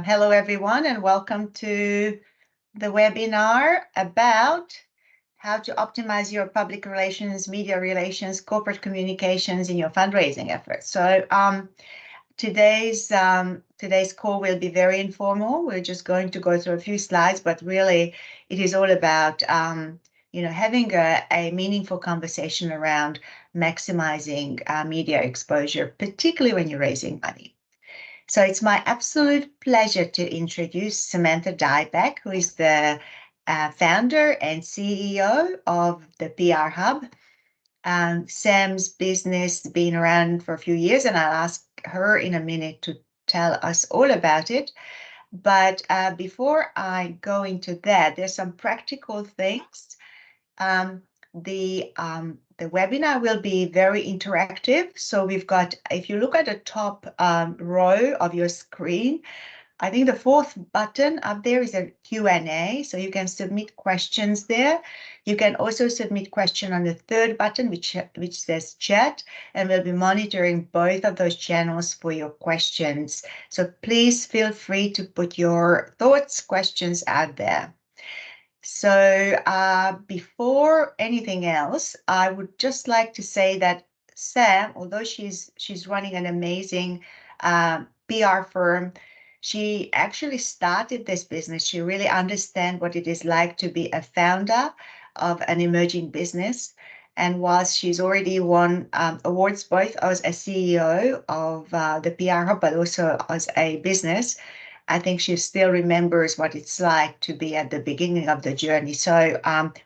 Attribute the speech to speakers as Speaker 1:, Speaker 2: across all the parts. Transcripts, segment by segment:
Speaker 1: Hello, everyone, and welcome to the webinar about how to optimize your public relations, media relations, corporate communications in your fundraising efforts. So today's call will be very informal. We're just going to go through a few slides, but really it is all about having a meaningful conversation around maximizing media exposure, particularly when you're raising money. So it's my absolute pleasure to introduce Samantha Dybac, who is the founder and CEO of the PR Hub. Sam's business has been around for a few years, and I'll ask her in a minute to tell us all about it. But before I go into that, there's some practical things. The webinar will be very interactive. So we've got, if you look at the top row of your screen, I think the fourth button up there is a Q&A, so you can submit questions there. You can also submit question on the third button, which says chat, and we'll be monitoring both of those channels for your questions. So please feel free to put your thoughts, questions out there. So before anything else, I would just like to say that Sam, although she's running an amazing PR firm, she actually started this business. She really understands what it is like to be a founder of an emerging business. And whilst she's already won awards both as a CEO of the PR Hub, but also as a business, I think she still remembers what it's like to be at the beginning of the journey. So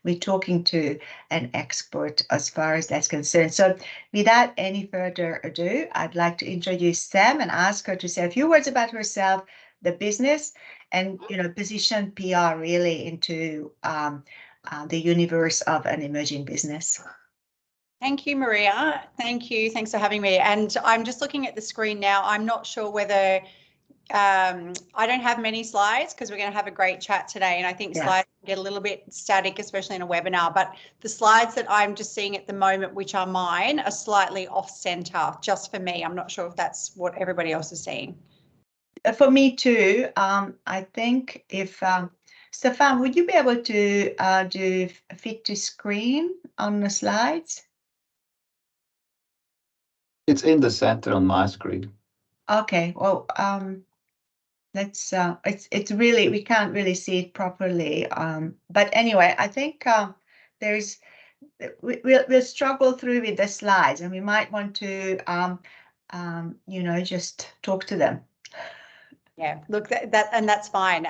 Speaker 1: we're talking to an expert as far as that's concerned. So without any further ado, I'd like to introduce Sam and ask her to say a few words about herself, the business, and position PR really into the universe of an emerging business.
Speaker 2: Thank you, Maria. Thank you. Thanks for having me. And I'm just looking at the screen now. I'm not sure whether I don't have many slides because we're going to have a great chat today, and I think slides get a little bit static, especially in a webinar, but the slides that I'm just seeing at the moment, which are mine, are slightly off center just for me. I'm not sure if that's what everybody else is seeing.
Speaker 1: For me too. I think if Stefan, would you be able to do fit to screen on the slides?
Speaker 3: It's in the center on my screen.
Speaker 1: Okay, well, let's it's really, we can't really see it properly, but anyway, I think we'll struggle through with the slides, and we might want to just talk to them.
Speaker 2: Yeah, look, that's fine.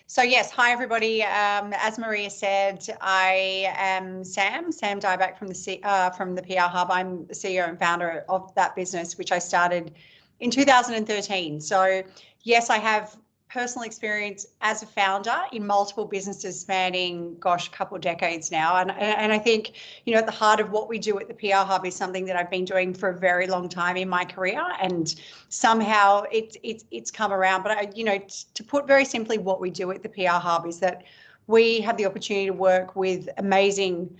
Speaker 2: So yes, hi everybody. As Maria said, I am Sam Dybac from the PR Hub. I'm the CEO and founder of that business, which I started in 2013. So yes, I have personal experience as a founder in multiple businesses spanning, a couple of decades now. And I think, at the heart of what we do at the PR Hub is something that I've been doing for a very long time in my career, and somehow it's come around. But to put very simply, what we do at the PR Hub is that we have the opportunity to work with amazing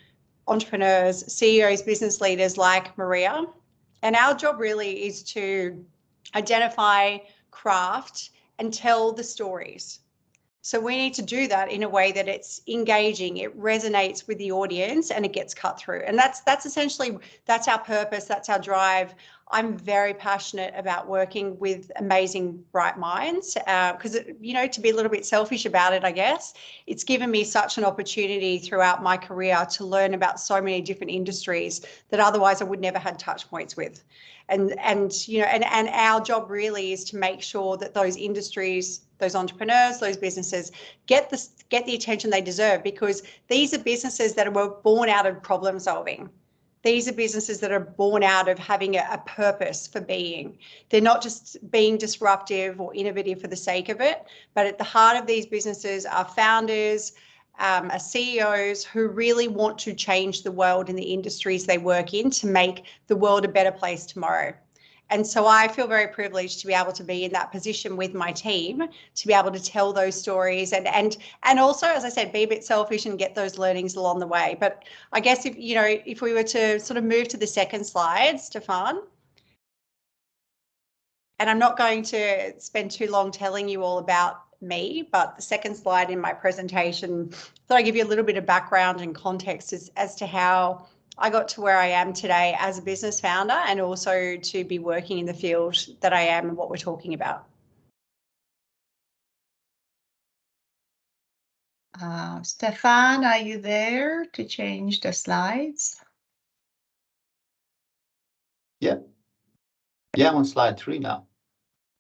Speaker 2: entrepreneurs, CEOs, business leaders like Maria. And our job really is to identify, craft, and tell the stories. So we need to do that in a way that it's engaging, it resonates with the audience, and it gets cut through. And that's essentially, that's our purpose, that's our drive. I'm very passionate about working with amazing, bright minds because, to be a little bit selfish about it, I guess, it's given me such an opportunity throughout my career to learn about so many different industries that otherwise I would never had touch points with. And our job really is to make sure that those industries, those entrepreneurs, those businesses get the attention they deserve, because these are businesses that were born out of problem solving. These are businesses that are born out of having a purpose for being. They're not just being disruptive or innovative for the sake of it, but at the heart of these businesses are founders, are CEOs who really want to change the world in the industries they work in to make the world a better place tomorrow. And so I feel very privileged to be able to be in that position with my team, to be able to tell those stories and also, as I said, be a bit selfish and get those learnings along the way. But I guess if we were to sort of move to the second slide, Stefan. And I'm not going to spend too long telling you all about me, but the second slide in my presentation, thought I'd give you a little bit of background and context as to how I got to where I am today as a business founder, and also to be working in the field that I am and what we're talking about.
Speaker 1: Stefan, are you there to change the slides?
Speaker 3: Yeah. Yeah, I'm on slide 3 now.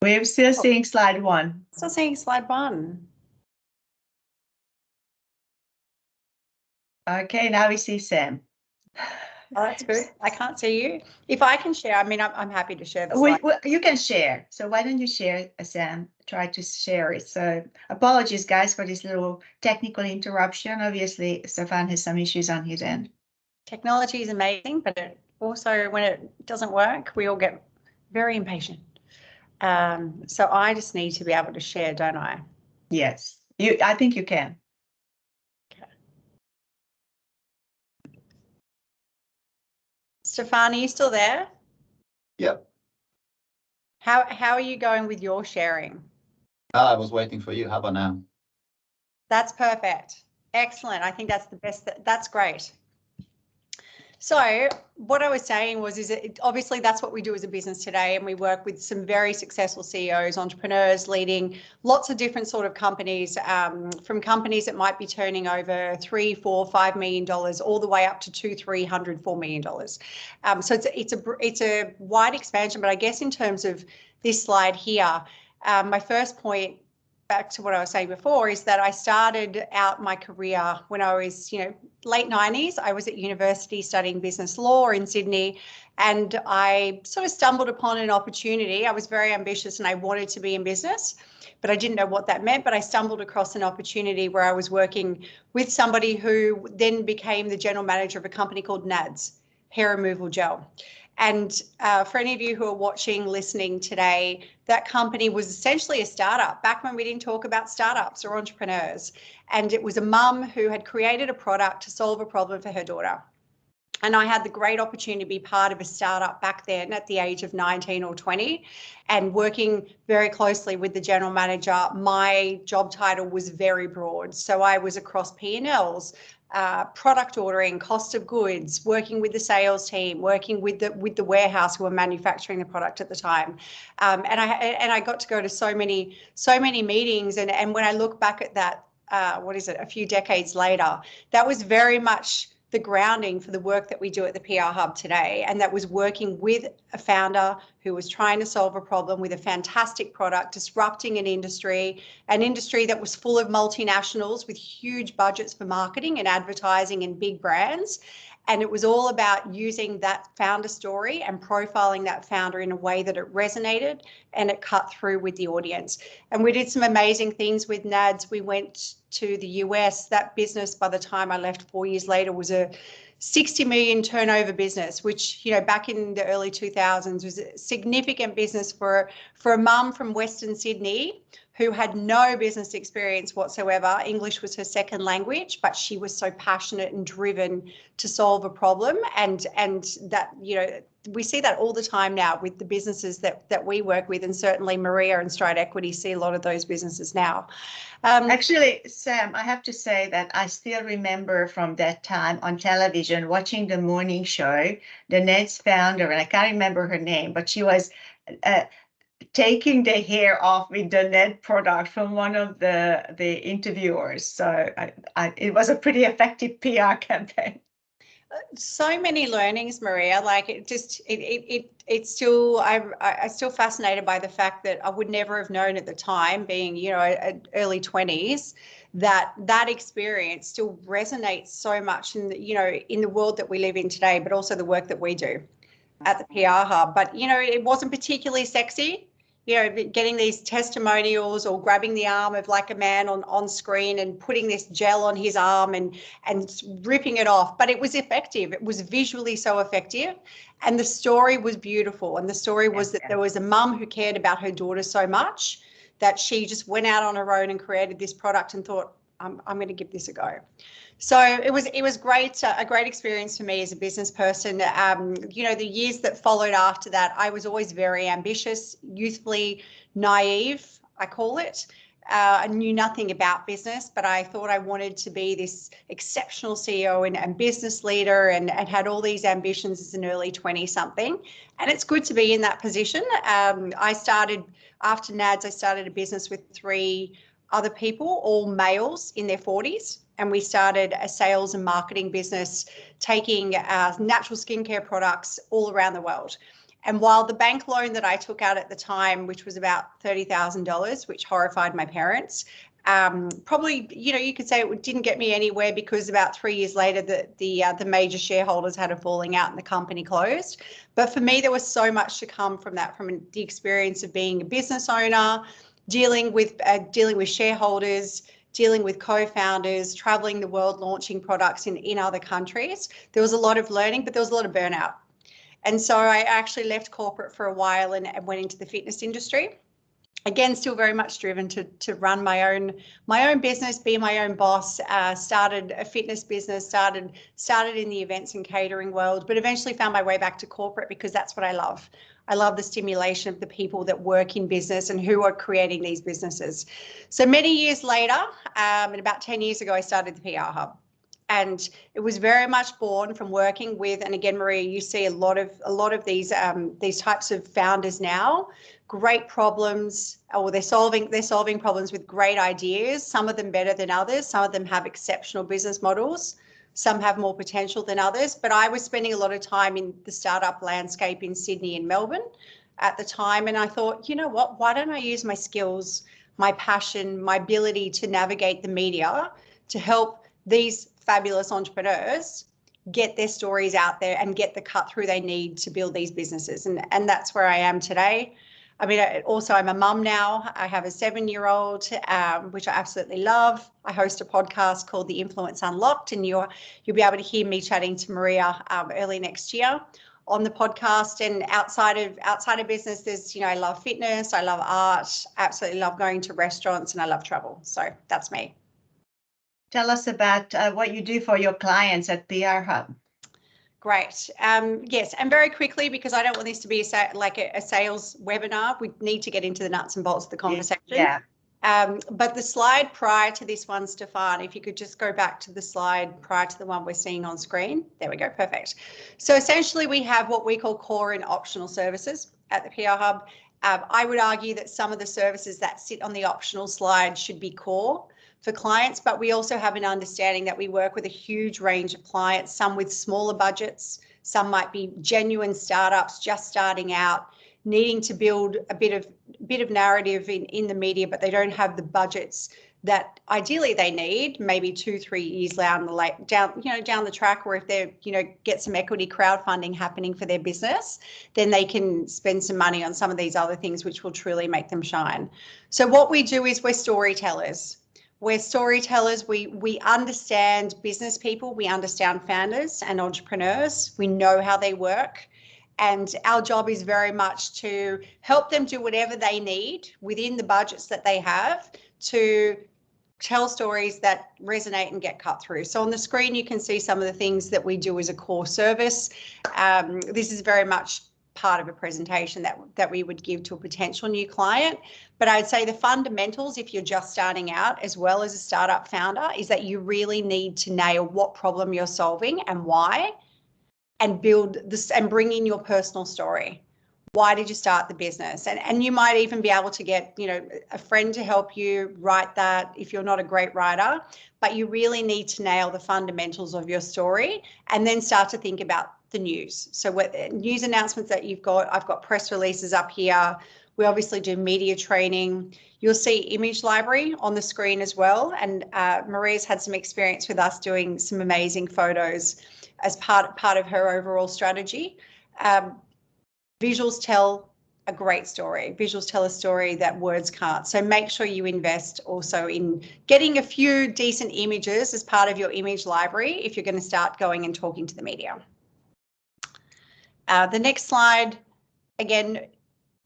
Speaker 1: We're still seeing slide 1.
Speaker 2: Still seeing slide 1.
Speaker 1: Okay, now we see Sam.
Speaker 2: Oh, that's good. I can't see you. If I can share, I mean, I'm happy to share the slide.
Speaker 1: You can share. So why don't you share, Sam? Try to share it. So apologies, guys, for this little technical interruption. Obviously, Stefan has some issues on his end.
Speaker 2: Technology is amazing, but it also, when it doesn't work, we all get very impatient. So I just need to be able to share, don't I?
Speaker 1: Yes, I think you can.
Speaker 2: Okay. Stefan, are you still there?
Speaker 3: Yeah.
Speaker 2: How are you going with your sharing?
Speaker 3: I was waiting for you. How about now?
Speaker 2: That's perfect. Excellent. I think that's the best. That's great. So what I was saying was, obviously that's what we do as a business today, and we work with some very successful CEOs, entrepreneurs, leading lots of different sort of companies, from companies that might be turning over $3, $4, $5 million, all the way up to $200, $300, $4 million. So it's a wide expansion. But I guess in terms of this slide here, my first point, back to what I was saying before, is that I started out my career when I was, late 90s. I was at university studying business law in Sydney, and I sort of stumbled upon an opportunity. I was very ambitious and I wanted to be in business, but I didn't know what that meant. But I stumbled across an opportunity where I was working with somebody who then became the general manager of a company called NADS, hair removal gel. And for any of you who are watching, listening today, that company was essentially a startup back when we didn't talk about startups or entrepreneurs. And it was a mum who had created a product to solve a problem for her daughter. And I had the great opportunity to be part of a startup back then at the age of 19 or 20, and working very closely with the general manager. My job title was very broad. So I was across P&Ls, product ordering, cost of goods, working with the sales team, working with the warehouse who were manufacturing the product at the time. And I got to go to so many meetings. And when I look back at that, a few decades later, that was very much the grounding for the work that we do at the PR Hub today. And that was working with a founder who was trying to solve a problem with a fantastic product, disrupting an industry that was full of multinationals with huge budgets for marketing and advertising and big brands. And it was all about using that founder story and profiling that founder in a way that it resonated and it cut through with the audience. And we did some amazing things with NADS. We went to the US. That business, by the time I left 4 years later, was a 60 million turnover business, which, back in the early 2000s was a significant business for a mum from Western Sydney who had no business experience whatsoever. English was her second language, but she was so passionate and driven to solve a problem. And that, we see that all the time now with the businesses that we work with, and certainly Maria and Stride Equity see a lot of those businesses now.
Speaker 1: Actually, Sam, I have to say that I still remember from that time on television watching the morning show, the NADS founder, and I can't remember her name, but she was taking the hair off with the NAD product from one of the interviewers. So it was a pretty effective PR campaign.
Speaker 2: So many learnings, Maria. Like it's still, I'm still fascinated by the fact that I would never have known at the time, being early 20s, that experience still resonates so much in in the world that we live in today, but also the work that we do at the PR Hub. But it wasn't particularly sexy. Getting these testimonials or grabbing the arm of like a man on screen and putting this gel on his arm and ripping it off. But it was effective. It was visually so effective. And the story was beautiful. And the story was that there was a mum who cared about her daughter so much that she just went out on her own and created this product and thought, I'm going to give this a go. So it was great, a great experience for me as a business person. You know, the years that followed after that, I was always very ambitious, youthfully naive, I call it. I knew nothing about business, but I thought I wanted to be this exceptional CEO and business leader, and had all these ambitions as an early 20-something. And it's good to be in that position. I started, after NADS, I started a business with 3 other people, all males in their 40s. And we started a sales and marketing business taking natural skincare products all around the world. And while the bank loan that I took out at the time, which was about $30,000, which horrified my parents, probably, you know, you could say it didn't get me anywhere, because about 3 years later, the major shareholders had a falling out and the company closed. But for me, there was so much to come from that, from the experience of being a business owner, dealing with shareholders, dealing with co-founders, traveling the world, launching products in other countries. There was a lot of learning, but there was a lot of burnout. And so I actually left corporate for a while and went into the fitness industry. Again, still very much driven to run my own business, be my own boss. Started a fitness business, started in the events and catering world, but eventually found my way back to corporate, because that's what I love. I love the stimulation of the people that work in business and who are creating these businesses. So many years later, and about 10 years ago, I started the PR Hub. And it was very much born from working with, and again, Maria, you see a lot of these types of founders now, great problems, or they're solving problems with great ideas, some of them better than others, some of them have exceptional business models, some have more potential than others. But I was spending a lot of time in the startup landscape in Sydney and Melbourne at the time, and I thought, you know what, why don't I use my skills, my passion, my ability to navigate the media to help these fabulous entrepreneurs get their stories out there and get the cut through they need to build these businesses. And that's where I am today. I mean, also I'm a mum now. I have a 7-year-old, which I absolutely love. I host a podcast called The Influence Unlocked, and you'll be able to hear me chatting to Maria early next year on the podcast. And outside of business, there's, you know, I love fitness, I love art, absolutely love going to restaurants, and I love travel. So that's me.
Speaker 1: Tell us about what you do for your clients at PR Hub.
Speaker 2: Great. Yes, and very quickly, because I don't want this to be a sales webinar, we need to get into the nuts and bolts of the conversation.
Speaker 1: Yeah.
Speaker 2: But the slide prior to this one, Stefan, if you could just go back to the slide prior to the one we're seeing on screen. There we go, perfect. So essentially we have what we call core and optional services at the PR Hub. I would argue that some of the services that sit on the optional slide should be core for clients, but we also have an understanding that we work with a huge range of clients, some with smaller budgets, some might be genuine startups just starting out, needing to build a bit of narrative in the media, but they don't have the budgets that ideally they need, maybe 2-3 years down the track, or if they're, get some equity crowdfunding happening for their business, then they can spend some money on some of these other things which will truly make them shine. So what we do is we're storytellers. We're storytellers. We understand business people. We understand founders and entrepreneurs. We know how they work. And our job is very much to help them do whatever they need within the budgets that they have to tell stories that resonate and get cut through. So on the screen, you can see some of the things that we do as a core service. This is very much part of a presentation that we would give to a potential new client. But I'd say the fundamentals, if you're just starting out, as well as a startup founder, is that you really need to nail what problem you're solving and why, and build this and bring in your personal story. Why did you start the business? And you might even be able to get, a friend to help you write that if you're not a great writer, but you really need to nail the fundamentals of your story and then start to think about the news. So what news announcements that you've got, I've got press releases up here. We obviously do media training. You'll see image library on the screen as well. And Maria's had some experience with us doing some amazing photos as part of her overall strategy. Visuals tell a great story. Visuals tell a story that words can't. So make sure you invest also in getting a few decent images as part of your image library if you're going to start going and talking to the media. The next slide, again,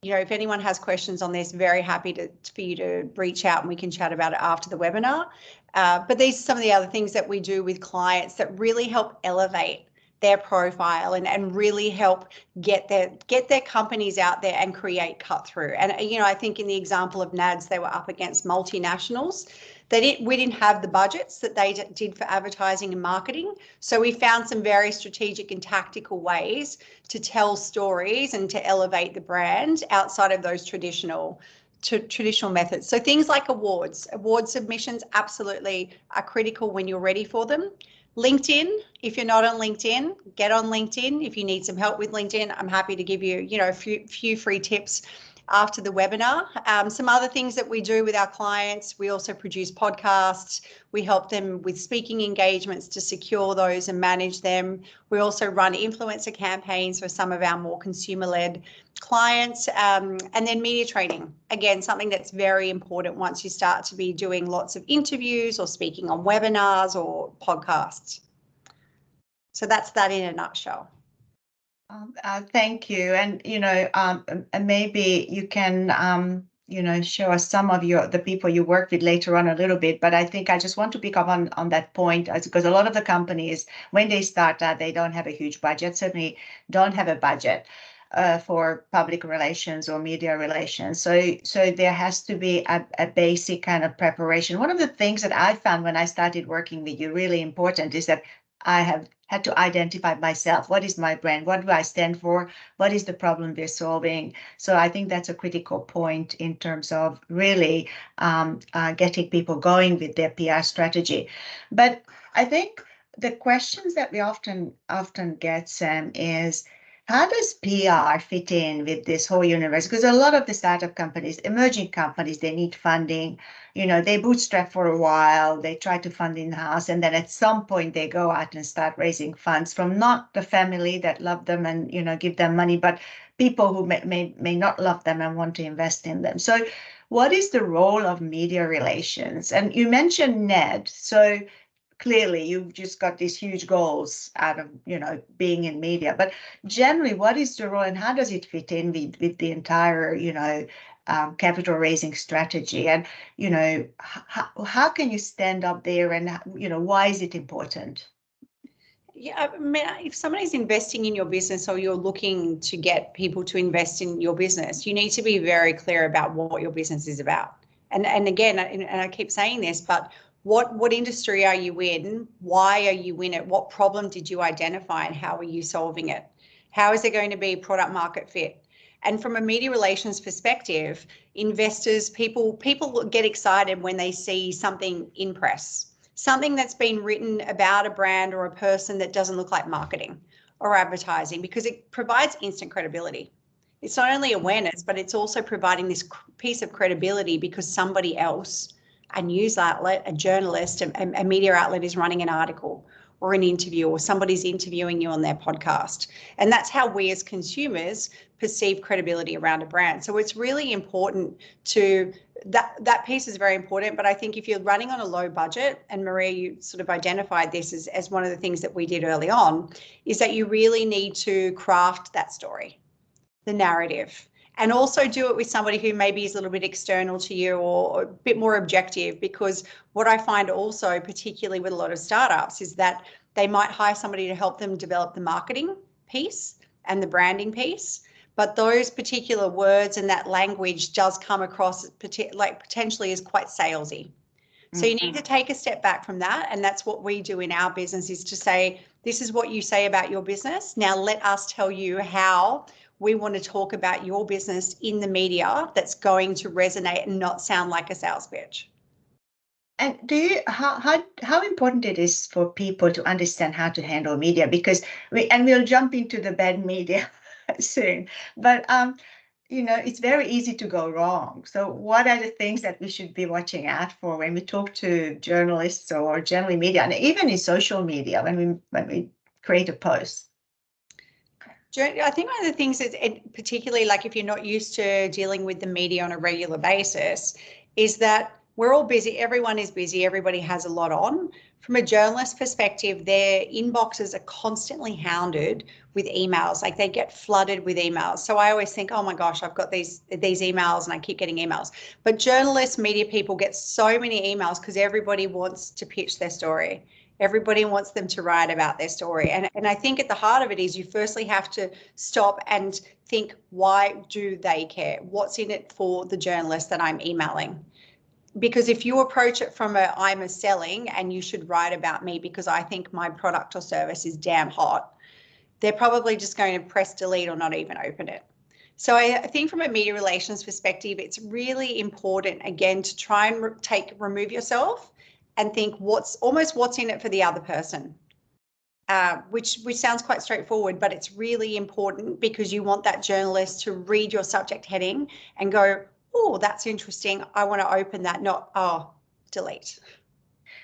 Speaker 2: you know, if anyone has questions on this, very happy for you to reach out and we can chat about it after the webinar. But these are some of the other things that we do with clients that really help elevate their profile and really help get their companies out there and create cut through. And, you know, I think in the example of NADS, they were up against multinationals. We didn't have the budgets that they did for advertising and marketing. So we found some very strategic and tactical ways to tell stories and to elevate the brand outside of those traditional methods. So things like award submissions absolutely are critical when you're ready for them. LinkedIn, if you're not on LinkedIn, get on LinkedIn. If you need some help with LinkedIn, I'm happy to give you, you know, a few free tips after the webinar. Some other things that we do with our clients, we also produce podcasts. We help them with speaking engagements to secure those and manage them. We also run influencer campaigns for some of our more consumer-led clients, and then media training. Again, something that's very important once you start to be doing lots of interviews or speaking on webinars or podcasts. So that's that in a nutshell.
Speaker 1: Thank you. And, you know, maybe you can, you know, show us some of the people you work with later on a little bit. But I think I just want to pick up on that point, because a lot of the companies, when they start out, they don't have a huge budget, certainly don't have a budget for public relations or media relations. So there has to be a basic kind of preparation. One of the things that I found when I started working with you really important is that I have had to identify myself. What is my brand? What do I stand for? What is the problem we're solving? So I think that's a critical point in terms of really getting people going with their PR strategy. But I think the questions that we often get, Sam, is how does PR fit in with this whole universe? Because a lot of the startup companies, emerging companies, they need funding. You know, they bootstrap for a while, they try to fund in-house, and then at some point they go out and start raising funds from not the family that love them and, you know, give them money, but people who may not love them and want to invest in them. So what is the role of media relations? And you mentioned Ned, so clearly you've just got these huge goals out of, you know, being in media, but generally what is the role and how does it fit in with the entire, you know, capital raising strategy? And, you know, how can you stand up there and, you know, why is it important?
Speaker 2: Yeah, I mean, if somebody's investing in your business or you're looking to get people to invest in your business, you need to be very clear about what your business is about. And again, and I keep saying this, but what industry are you in? Why are you in it? What problem did you identify and how are you solving it? How is it going to be product market fit? And from a media relations perspective, investors, people get excited when they see something in press, something that's been written about a brand or a person that doesn't look like marketing or advertising, because it provides instant credibility. It's not only awareness, but it's also providing this piece of credibility because somebody else, a news outlet, a journalist, a media outlet is running an article or an interview, or somebody's interviewing you on their podcast. And that's how we as consumers perceive credibility around a brand. So it's really important to, that piece is very important. But I think if you're running on a low budget, and Maria, you sort of identified this as one of the things that we did early on, is that you really need to craft that story, the narrative. And also do it with somebody who maybe is a little bit external to you or a bit more objective, because what I find also, particularly with a lot of startups, is that they might hire somebody to help them develop the marketing piece and the branding piece, but those particular words and that language does come across potentially as quite salesy. So you need to take a step back from that. And that's what we do in our business, is to say, this is what you say about your business. Now let us tell you how we want to talk about your business in the media that's going to resonate and not sound like a sales pitch.
Speaker 1: And how important it is for people to understand how to handle media? Because we'll jump into the bad media soon, but you know, it's very easy to go wrong. So what are the things that we should be watching out for when we talk to journalists or generally media, and even in social media when we create a post?
Speaker 2: I think one of the things is, particularly like if you're not used to dealing with the media on a regular basis, is that we're all busy. Everyone is busy. Everybody has a lot on. from a journalist perspective, their inboxes are constantly hounded with emails. Like they get flooded with emails. So I always think, oh my gosh, I've got these emails and I keep getting emails. But journalists, media people get so many emails because everybody wants to pitch their story. Everybody wants them to write about their story. And I think at the heart of it is you firstly have to stop and think, why do they care? What's in it for the journalist that I'm emailing? Because if you approach it from I'm a selling and you should write about me because I think my product or service is damn hot, they're probably just going to press delete or not even open it. So I think from a media relations perspective, it's really important, again, to try and remove yourself and think what's in it for the other person, which sounds quite straightforward, but it's really important because you want that journalist to read your subject heading and go, oh, that's interesting. I want to open that, not, oh, delete.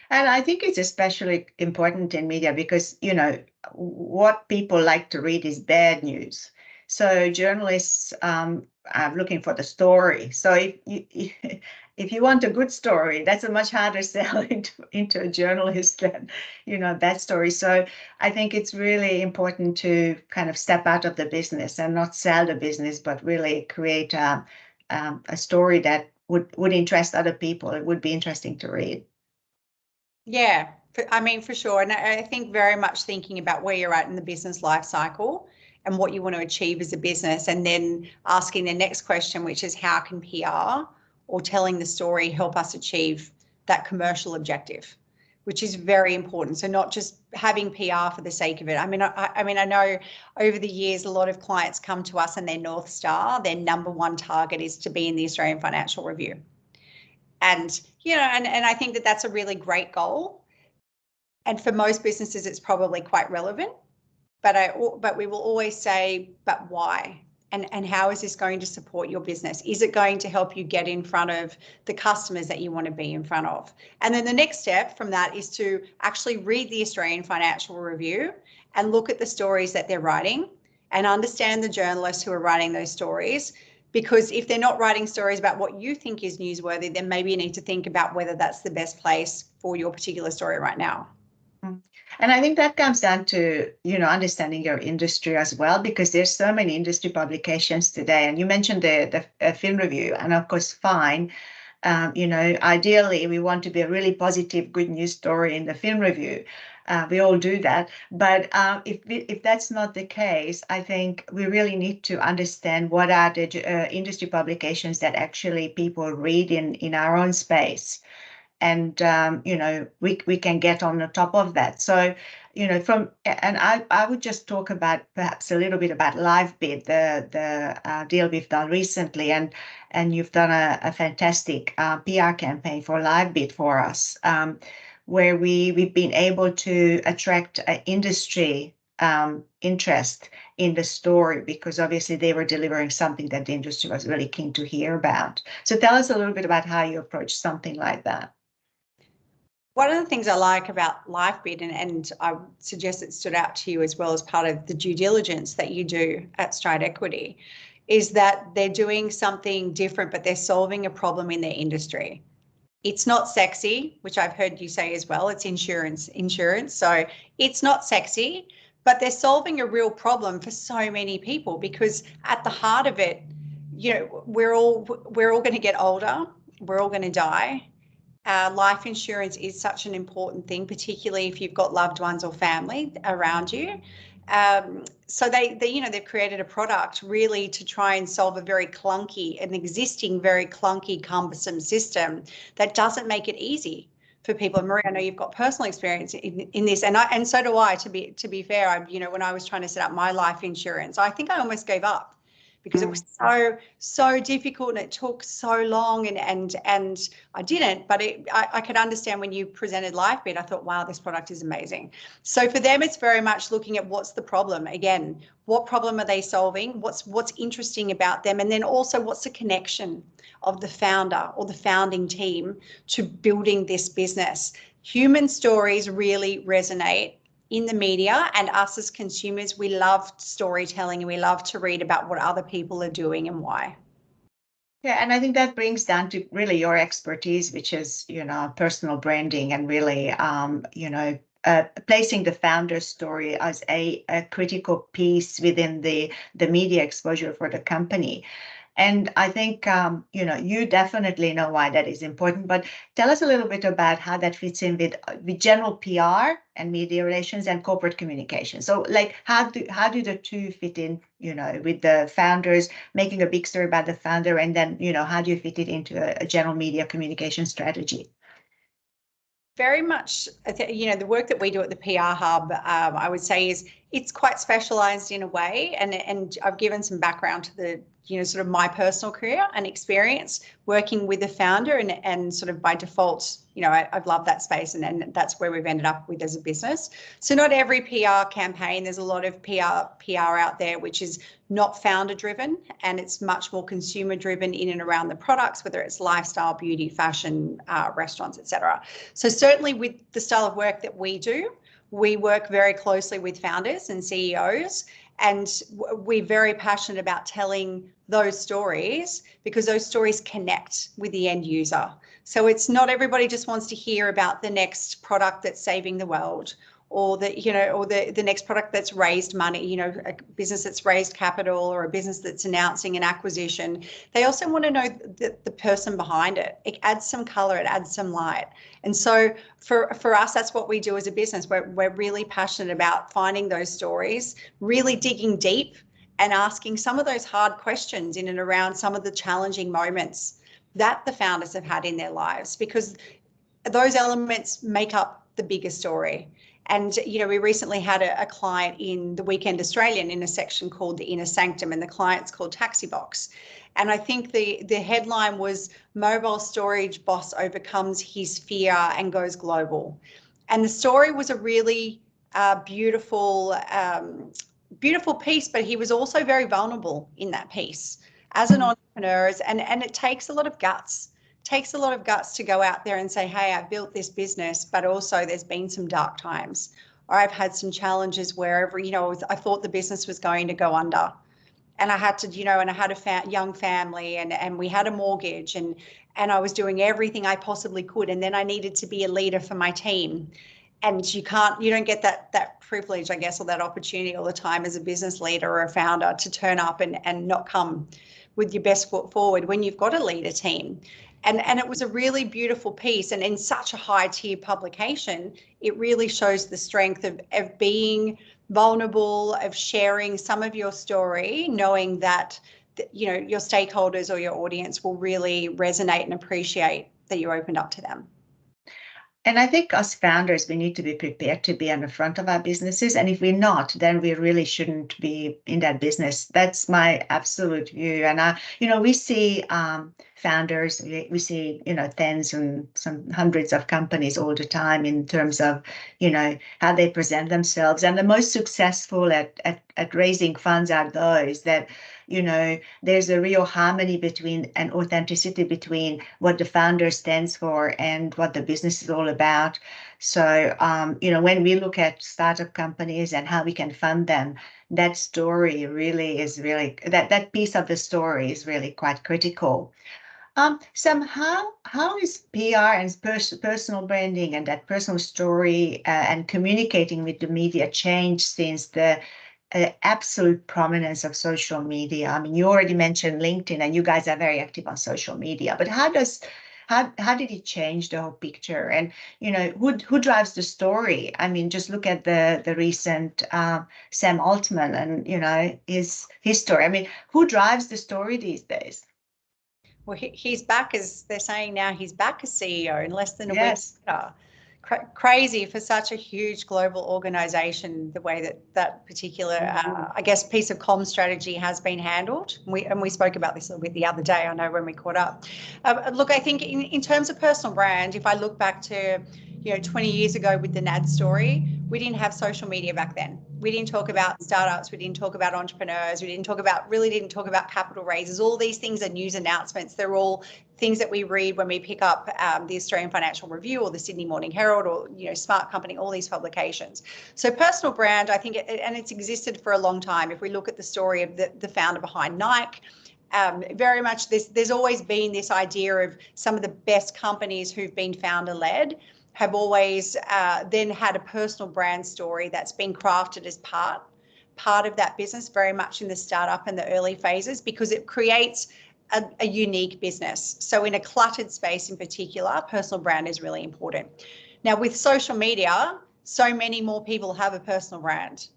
Speaker 1: And I think it's especially important in media because, you know, what people like to read is bad news. So journalists are looking for the story. So if you want a good story, that's a much harder sell into a journalist than, you know, that story. So I think it's really important to kind of step out of the business and not sell the business, but really create a story that would interest other people. It would be interesting to read.
Speaker 2: Yeah, I mean, for sure. And I think very much thinking about where you're at in the business life cycle and what you want to achieve as a business, and then asking the next question, which is how can PR or telling the story help us achieve that commercial objective, which is very important. So not just having PR for the sake of it. I mean, I know over the years, a lot of clients come to us and their North Star, their number one target is to be in the Australian Financial Review. And, you know, and I think that that's a really great goal. And for most businesses, it's probably quite relevant. But we will always say, but why? And how is this going to support your business? Is it going to help you get in front of the customers that you want to be in front of? And then the next step from that is to actually read the Australian Financial Review and look at the stories that they're writing and understand the journalists who are writing those stories. Because if they're not writing stories about what you think is newsworthy, then maybe you need to think about whether that's the best place for your particular story right now.
Speaker 1: And I think that comes down to, you know, understanding your industry as well, because there's so many industry publications today. And you mentioned the film review, and of course, fine. You know, ideally, we want to be a really positive, good news story in the film review. We all do that. But if that's not the case, I think we really need to understand what are the industry publications that actually people read in our own space. And, you know, we can get on the top of that. So, you know, I would just talk about perhaps a little bit about LiveBid, the deal we've done recently. And you've done a fantastic PR campaign for LiveBid for us, where we've been able to attract industry interest in the story, because obviously they were delivering something that the industry was really keen to hear about. So tell us a little bit about how you approach something like that.
Speaker 2: One of the things I like about LiveBid, and I suggest it stood out to you as well as part of the due diligence that you do at Stride Equity, is that they're doing something different, but they're solving a problem in their industry. It's not sexy, which I've heard you say as well. It's insurance. So it's not sexy, but they're solving a real problem for so many people, because at the heart of it, you know, we're all going to get older. We're all going to die. Life insurance is such an important thing, particularly if you've got loved ones or family around you. So they you know, they've created a product really to try and solve an existing very clunky, cumbersome system that doesn't make it easy for people. And Maria, I know you've got personal experience in this, and so do I. To be fair, you know, when I was trying to set up my life insurance, I think I almost gave up, because it was so difficult and it took so long, and I didn't, but I could understand when you presented LiveBid. I thought, wow, this product is amazing. So for them, it's very much looking at what's the problem. Again, what problem are they solving? What's interesting about them? And then also, what's the connection of the founder or the founding team to building this business? Human stories really resonate in the media, and us as consumers, we love storytelling and we love to read about what other people are doing and why.
Speaker 1: Yeah, and I think that brings down to really your expertise, which is, personal branding and really, placing the founder story as a critical piece within the media exposure for the company. And I think, you definitely know why that is important, but tell us a little bit about how that fits in with general PR and media relations and corporate communication. So like, how do the two fit in, with the founders, making a big story about the founder, and then, how do you fit it into a general media communication strategy?
Speaker 2: Very much, the work that we do at the PR Hub, I would say is it's quite specialized in a way. And I've given some background to the, sort of my personal career and experience working with the founder and sort of by default, I've loved that space and that's where we've ended up with as a business. So not every PR campaign, there's a lot of PR out there, which is not founder driven, and it's much more consumer driven in and around the products, whether it's lifestyle, beauty, fashion, restaurants, etc. So certainly with the style of work that we do, we work very closely with founders and CEOs, and we're very passionate about telling those stories because those stories connect with the end user. So it's not everybody just wants to hear about the next product that's saving the world, or the next product that's raised money, a business that's raised capital or a business that's announcing an acquisition. They also want to know the person behind it. It adds some color, it adds some light. And so for us, that's what we do as a business. We're really passionate about finding those stories, really digging deep and asking some of those hard questions in and around some of the challenging moments that the founders have had in their lives, because those elements make up the bigger story. And, we recently had a client in the Weekend Australian in a section called The Inner Sanctum, and the client's called Taxi Box. And I think the headline was Mobile Storage Boss Overcomes His Fear and Goes Global. And the story was a really beautiful piece, but he was also very vulnerable in that piece as an entrepreneur. And it takes a lot of guts. Takes a lot of guts to go out there and say, hey, I've built this business, but also there's been some dark times, or I've had some challenges wherever, I thought the business was going to go under, and I had to, and I had a young family, and we had a mortgage, and I was doing everything I possibly could, and then I needed to be a leader for my team. And you don't get that privilege, I guess, or that opportunity all the time as a business leader or a founder to turn up and not come with your best foot forward when you've got to lead a team. And it was a really beautiful piece, and in such a high tier publication, it really shows the strength of being vulnerable, of sharing some of your story, knowing that your stakeholders or your audience will really resonate and appreciate that you opened up to them.
Speaker 1: And I think as founders, we need to be prepared to be on the front of our businesses. And if we're not, then we really shouldn't be in that business. That's my absolute view. And, we see founders, we see, tens and some hundreds of companies all the time in terms of, how they present themselves. And the most successful at raising funds are those that, there's a real harmony between and authenticity between what the founder stands for and what the business is all about. So, when we look at startup companies and how we can fund them, that story really is that piece of the story is really quite critical. Sam, how is PR and personal branding and that personal story and communicating with the media changed since the absolute prominence of social media? I mean, you already mentioned LinkedIn, and you guys are very active on social media. But how did it change the whole picture? And who drives the story? I mean, just look at the recent Sam Altman and his story. I mean, who drives the story these days?
Speaker 2: Well, he's back, as they're saying now, he's back as CEO in less than a week. Crazy for such a huge global organization, the way that particular, I guess, piece of comm strategy has been handled. We spoke about this a little bit the other day, I know, when we caught up. Look, I think in terms of personal brand, if I look back to 20 years ago with the NAD story, we didn't have social media back then. We didn't talk about startups. We didn't talk about entrepreneurs. We didn't talk about capital raises. All these things are news announcements. They're all things that we read when we pick up the Australian Financial Review or the Sydney Morning Herald or Smart Company, all these publications. So personal brand, I think, and it's existed for a long time. If we look at the story of the founder behind Nike, Very much there's always been this idea of some of the best companies who've been founder-led have always then had a personal brand story that's been crafted as part of that business, very much in the startup and the early phases, because it creates a unique business. So in a cluttered space in particular, personal brand is really important. Now with social media, so many more people have a personal brand.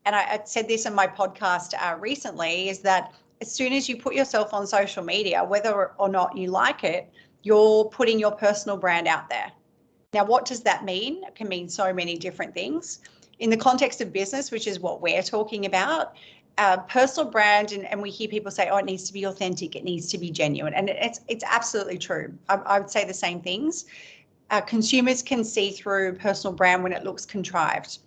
Speaker 2: And I said this in my podcast recently, is that as soon as you put yourself on social media, whether or not you like it, you're putting your personal brand out there. Now, what does that mean? It can mean so many different things. In the context of business, which is what we're talking about, personal brand, and we hear people say, oh, it needs to be authentic, it needs to be genuine. And it's absolutely true. I would say the same things. Consumers can see through personal brand when it looks contrived.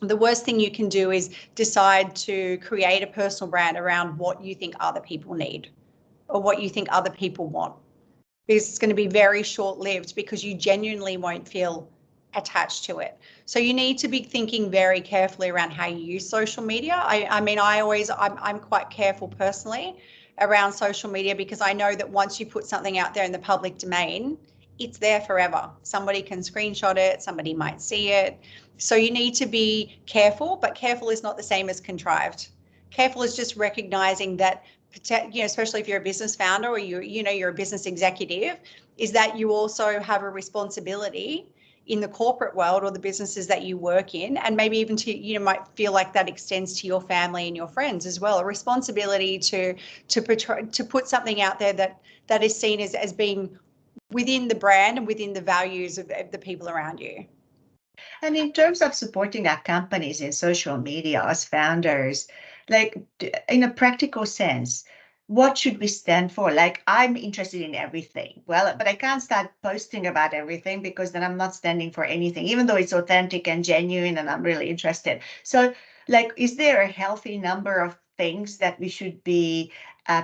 Speaker 2: The worst thing you can do is decide to create a personal brand around what you think other people need or what you think other people want, because it's going to be very short-lived, because you genuinely won't feel attached to it. So you need to be thinking very carefully around how you use social media. I'm quite careful personally around social media, because I know that once you put something out there in the public domain, it's there forever. Somebody can screenshot it, somebody might see it. So you need to be careful, but careful is not the same as contrived. Careful is just recognizing that, especially if you're a business founder or you're a business executive, is that you also have a responsibility in the corporate world or the businesses that you work in, and maybe even to, might feel like that extends to your family and your friends as well, a responsibility to put something out there that is seen as being within the brand and within the values of the people around you.
Speaker 1: And in terms of supporting our companies in social media as founders, like in a practical sense, what should we stand for? Like, I'm interested in everything. Well, but I can't start posting about everything, because then I'm not standing for anything, even though it's authentic and genuine and I'm really interested. So, like, is there a healthy number of things that we should be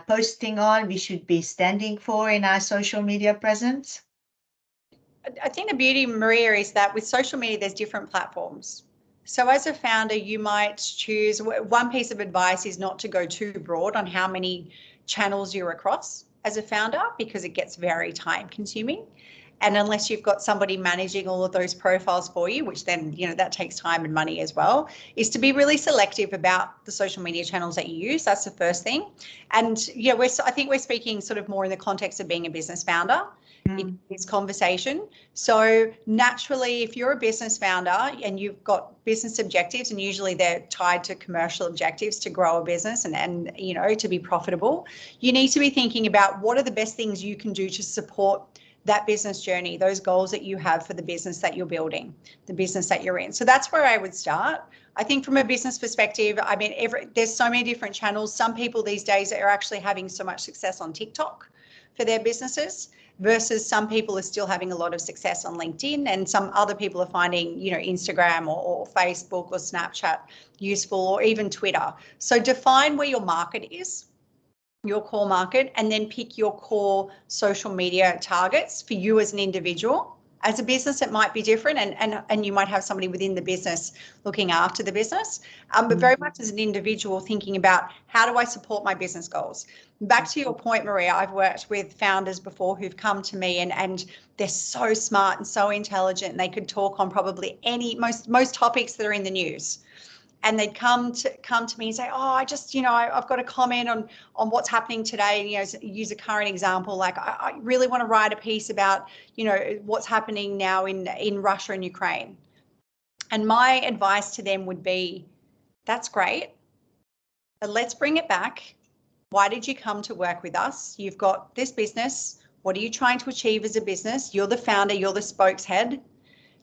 Speaker 1: posting on, we should be standing for in our social media presence?
Speaker 2: I think the beauty, Maria, is that with social media, there's different platforms. So as a founder, you might choose, one piece of advice is not to go too broad on how many channels you're across as a founder, because it gets very time consuming. And unless you've got somebody managing all of those profiles for you, which then, that takes time and money as well, is to be really selective about the social media channels that you use. That's the first thing. And I think we're speaking sort of more in the context of being a business founder in this conversation. So naturally, if you're a business founder and you've got business objectives, and usually they're tied to commercial objectives to grow a business and to be profitable, you need to be thinking about what are the best things you can do to support that business journey, those goals that you have for the business that you're building, the business that you're in. So that's where I would start. I think from a business perspective, there's so many different channels. Some people these days are actually having so much success on TikTok for their businesses, versus some people are still having a lot of success on LinkedIn, and some other people are finding, Instagram or Facebook or Snapchat useful, or even Twitter. So define where your market is, your core market, and then pick your core social media targets for you as an individual. As a business, it might be different, and you might have somebody within the business looking after the business, but very much as an individual thinking about, how do I support my business goals? Back to your point, Maria, I've worked with founders before who've come to me and they're so smart and so intelligent, and they could talk on probably most topics that are in the news. And they'd come to me and say, oh, I just, I've got a comment on what's happening today. Use a current example, like I really want to write a piece about, what's happening now in Russia and Ukraine. And my advice to them would be, that's great, but let's bring it back. Why did you come to work with us? You've got this business. What are you trying to achieve as a business? You're the founder, you're the spokeshead.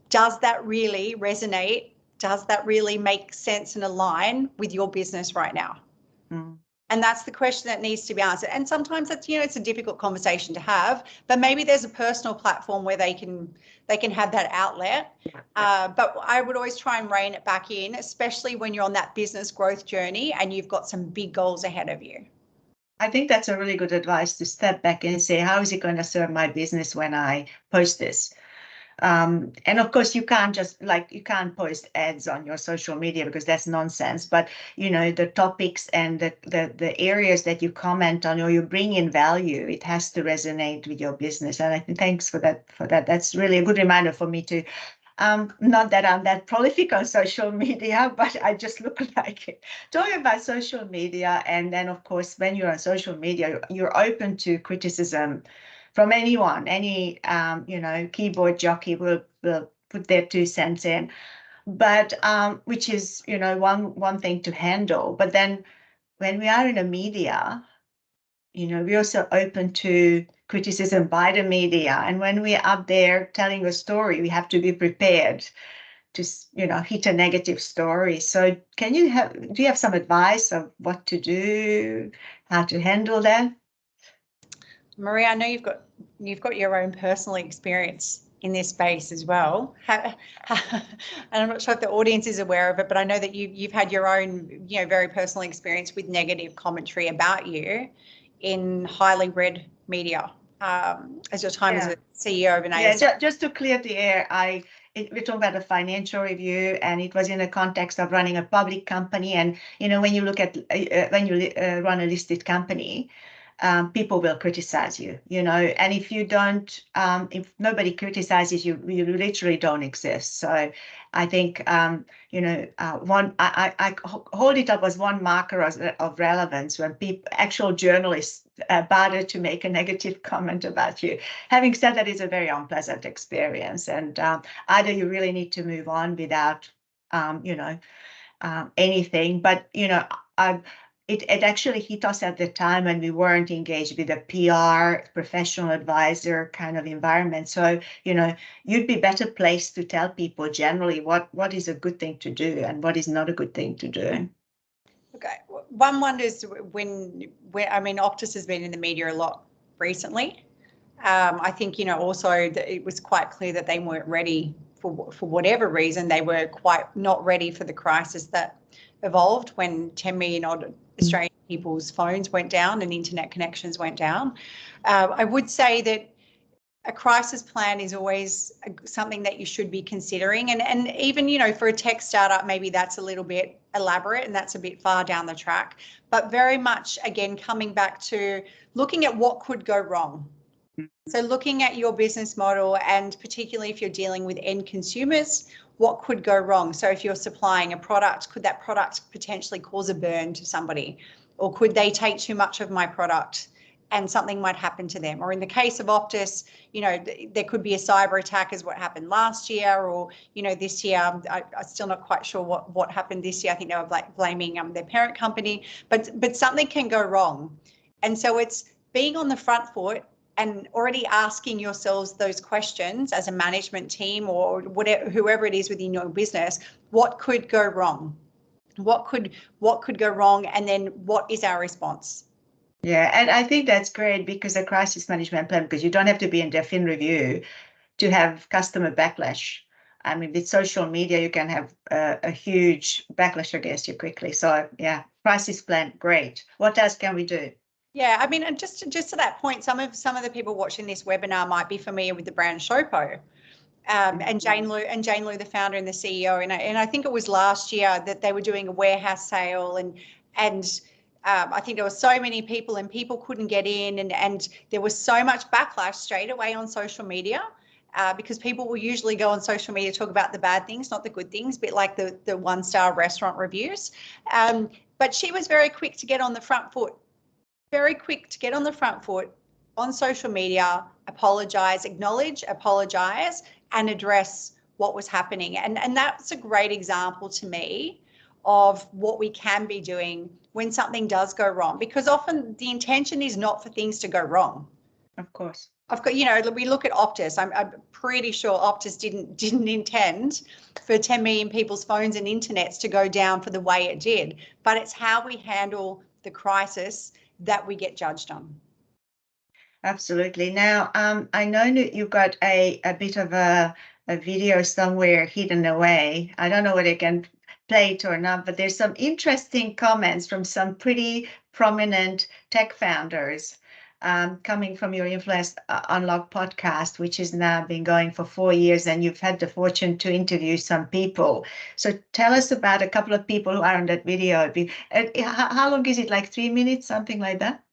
Speaker 2: Does that really resonate? Does that really make sense and align with your business right now? And that's the question that needs to be answered. And sometimes that's, it's a difficult conversation to have, but maybe there's a personal platform where they can have that outlet. But I would always try and rein it back in, especially when you're on that business growth journey and you've got some big goals ahead of you.
Speaker 1: I think that's a really good advice, to step back and say, how is it going to serve my business when I post this? And of course, you can't post ads on your social media because that's nonsense. But the topics and the areas that you comment on or you bring in value, it has to resonate with your business. And I think thanks for that. That's really a good reminder for me to. Not that I'm that prolific on social media, but I just look like it. Talking about social media, and then of course, when you're on social media, you're open to criticism from anyone. Any keyboard jockey will put their 2 cents in, but which is one thing to handle. But then when we are in a media, we're also open to criticism by the media. And when we're up there telling a story, we have to be prepared to, hit a negative story. So do you have some advice of what to do, how to handle that?
Speaker 2: Maria, I know you've got your own personal experience in this space as well. And I'm not sure if the audience is aware of it, but I know that you've had your own, very personal experience with negative commentary about you in highly read media as your time as a CEO of an ASX.
Speaker 1: Yeah, just to clear the air, we're talking about a financial review, and it was in the context of running a public company. And when you look at when you run a listed company, people will criticize you, and if you don't, if nobody criticizes you, you literally don't exist. So I think, I hold it up as one marker of relevance when actual journalists bother to make a negative comment about you. Having said that, it's a very unpleasant experience, and either you really need to move on without, anything, but it actually hit us at the time when we weren't engaged with a PR professional advisor kind of environment. So, you'd be better placed to tell people generally what is a good thing to do and what is not a good thing to do.
Speaker 2: Okay. One wonders when Optus has been in the media a lot recently. I think, also that it was quite clear that they weren't ready for whatever reason. They were quite not ready for the crisis that evolved when 10 million odd Australian people's phones went down and internet connections went down. I would say that a crisis plan is always something that you should be considering. And even, for a tech startup, maybe that's a little bit elaborate and that's a bit far down the track. But very much, again, coming back to looking at what could go wrong. So looking at your business model, and particularly if you're dealing with end consumers, what could go wrong? So if you're supplying a product, could that product potentially cause a burn to somebody? Or could they take too much of my product and something might happen to them? Or in the case of Optus, there could be a cyber attack as what happened last year, or, this year, I'm still not quite sure what happened this year. I think they were blaming their parent company, but something can go wrong. And so it's being on the front foot and already asking yourselves those questions as a management team or whoever it is within your business. What could go wrong? What could go wrong? And then what is our response?
Speaker 1: Yeah, and I think that's great, because a crisis management plan, because you don't have to be in their fin review to have customer backlash. I mean, with social media, you can have a huge backlash against you quickly. So yeah, crisis plan, great. What else can we do?
Speaker 2: Yeah, I mean, and just to that point, some of the people watching this webinar might be familiar with the brand Shopo, and Jane Lou, the founder and the CEO. And I think it was last year that they were doing a warehouse sale, and I think there were so many people and people couldn't get in, and there was so much backlash straight away on social media. Because people will usually go on social media to talk about the bad things, not the good things, a bit like the 1-star restaurant reviews. But she was very quick to get on the front foot. Very quick to get on the front foot on social media, acknowledge, apologize, and address what was happening. And that's a great example to me of what we can be doing when something does go wrong, because often the intention is not for things to go wrong.
Speaker 1: Of course.
Speaker 2: We look at Optus. I'm pretty sure Optus didn't intend for 10 million people's phones and internets to go down for the way it did, but it's how we handle the crisis that we get judged on.
Speaker 1: Absolutely. Now, I know that you've got a bit of a video somewhere hidden away. I don't know whether you can play it or not, but there's some interesting comments from some pretty prominent tech founders coming from your Influence Unlocked podcast, which has now been going for 4 years, and you've had the fortune to interview some people. So tell us about a couple of people who are on that video. How long is it? Like 3 minutes, something like that?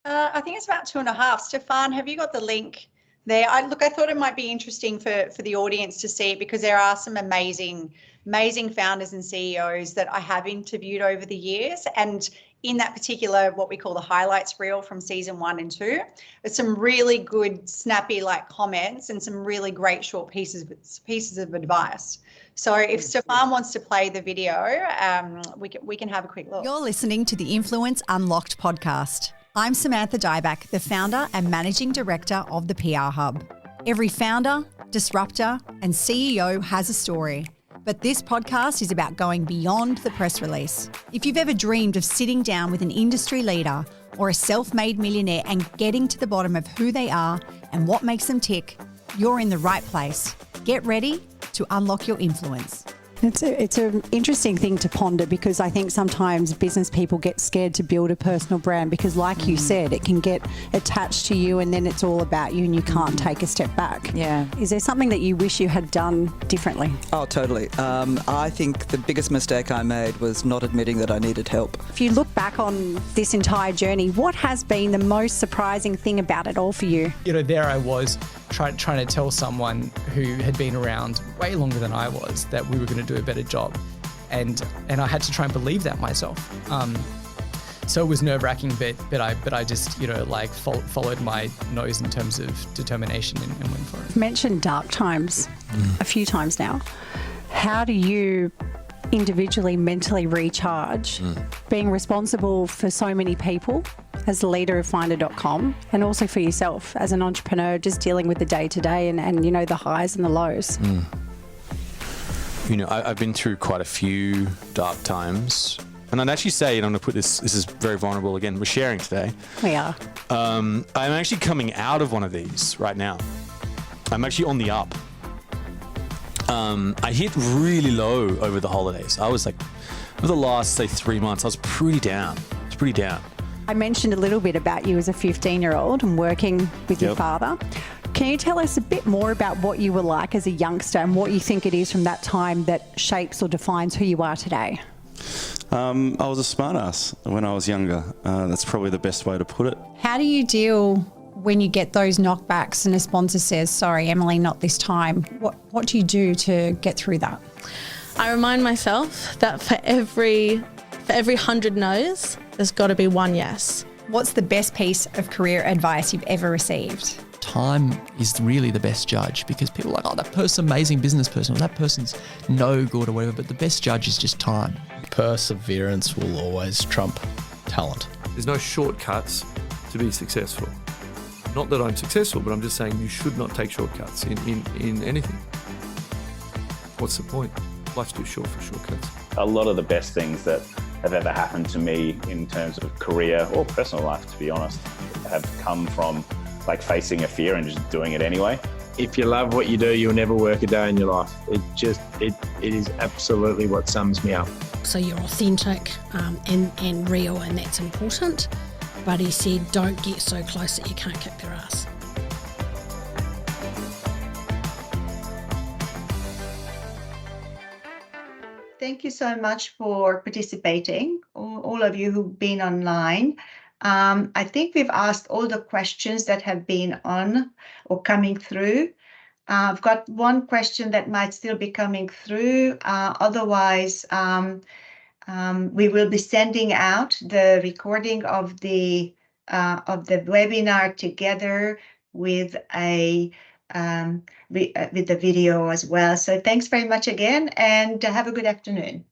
Speaker 2: I think it's about 2.5. Stefan, have you got the link there? I thought it might be interesting for the audience to see it, because there are some amazing founders and CEOs that I have interviewed over the years. And in that particular, what we call the highlights reel from season 1 and 2, there's some really good snappy comments and some really great short pieces of advice. So if Stefan wants to play the video, we can have a quick look.
Speaker 4: You're listening to the Influence Unlocked podcast. I'm Samantha Dybac, the founder and managing director of the PR Hub. Every founder, disruptor, and CEO has a story. But this podcast is about going beyond the press release. If you've ever dreamed of sitting down with an industry leader or a self-made millionaire and getting to the bottom of who they are and what makes them tick, you're in the right place. Get ready to unlock your influence.
Speaker 5: It's an interesting thing to ponder, because I think sometimes business people get scared to build a personal brand because, like you said, it can get attached to you and then it's all about you and you can't take a step back.
Speaker 6: Yeah.
Speaker 5: Is there something that you wish you had done differently?
Speaker 6: Oh, totally. I think the biggest mistake I made was not admitting that I needed help.
Speaker 5: If you look back on this entire journey, what has been the most surprising thing about it all for you?
Speaker 7: You know, there I was trying to tell someone who had been around way longer than I was that we were going to do a better job, and I had to try and believe that myself. So it was nerve-wracking, but I just followed my nose in terms of determination and went for it.
Speaker 5: You've mentioned dark times a few times now. How do you individually mentally recharge being responsible for so many people as the leader of Finder.com, and also for yourself as an entrepreneur, just dealing with the day-to-day and you know, the highs and the lows?
Speaker 8: You know, I've been through quite a few dark times, and I'd actually say, and I'm going to put this is very vulnerable again, we're sharing today.
Speaker 5: We are.
Speaker 8: I'm actually coming out of one of these right now. I'm actually on the up. I hit really low over the holidays. I was like, over the last, say, 3 months, I was pretty down.
Speaker 5: I mentioned a little bit about you as a 15-year-old and working with your father. Can you tell us a bit more about what you were like as a youngster and what you think it is from that time that shapes or defines who you are today?
Speaker 9: I was a smartass when I was younger. That's probably the best way to put it.
Speaker 5: How do you deal when you get those knockbacks and a sponsor says, sorry, Emily, not this time? What do you do to get through that?
Speaker 10: I remind myself that for every 100 no's, there's got to be one yes.
Speaker 4: What's the best piece of career advice you've ever received?
Speaker 7: Time is really the best judge, because people are like, oh, that person's an amazing business person, or that person's no good or whatever, but the best judge is just time.
Speaker 11: Perseverance will always trump talent.
Speaker 12: There's no shortcuts to be successful. Not that I'm successful, but I'm just saying you should not take shortcuts in anything. What's the point? Life's too short for shortcuts.
Speaker 13: A lot of the best things that have ever happened to me in terms of career or personal life, to be honest, have come from facing a fear and just doing it anyway.
Speaker 14: If you love what you do, you'll never work a day in your life. It is absolutely what sums me up.
Speaker 15: So you're authentic and real, and that's important. But he said, don't get so close that you can't kick their ass.
Speaker 1: Thank you so much for participating, all of you who've been online. I think we've asked all the questions that have been on or coming through. I've got one question that might still be coming through. Otherwise, we will be sending out the recording of the webinar together with with the video as well. So thanks very much again, and have a good afternoon.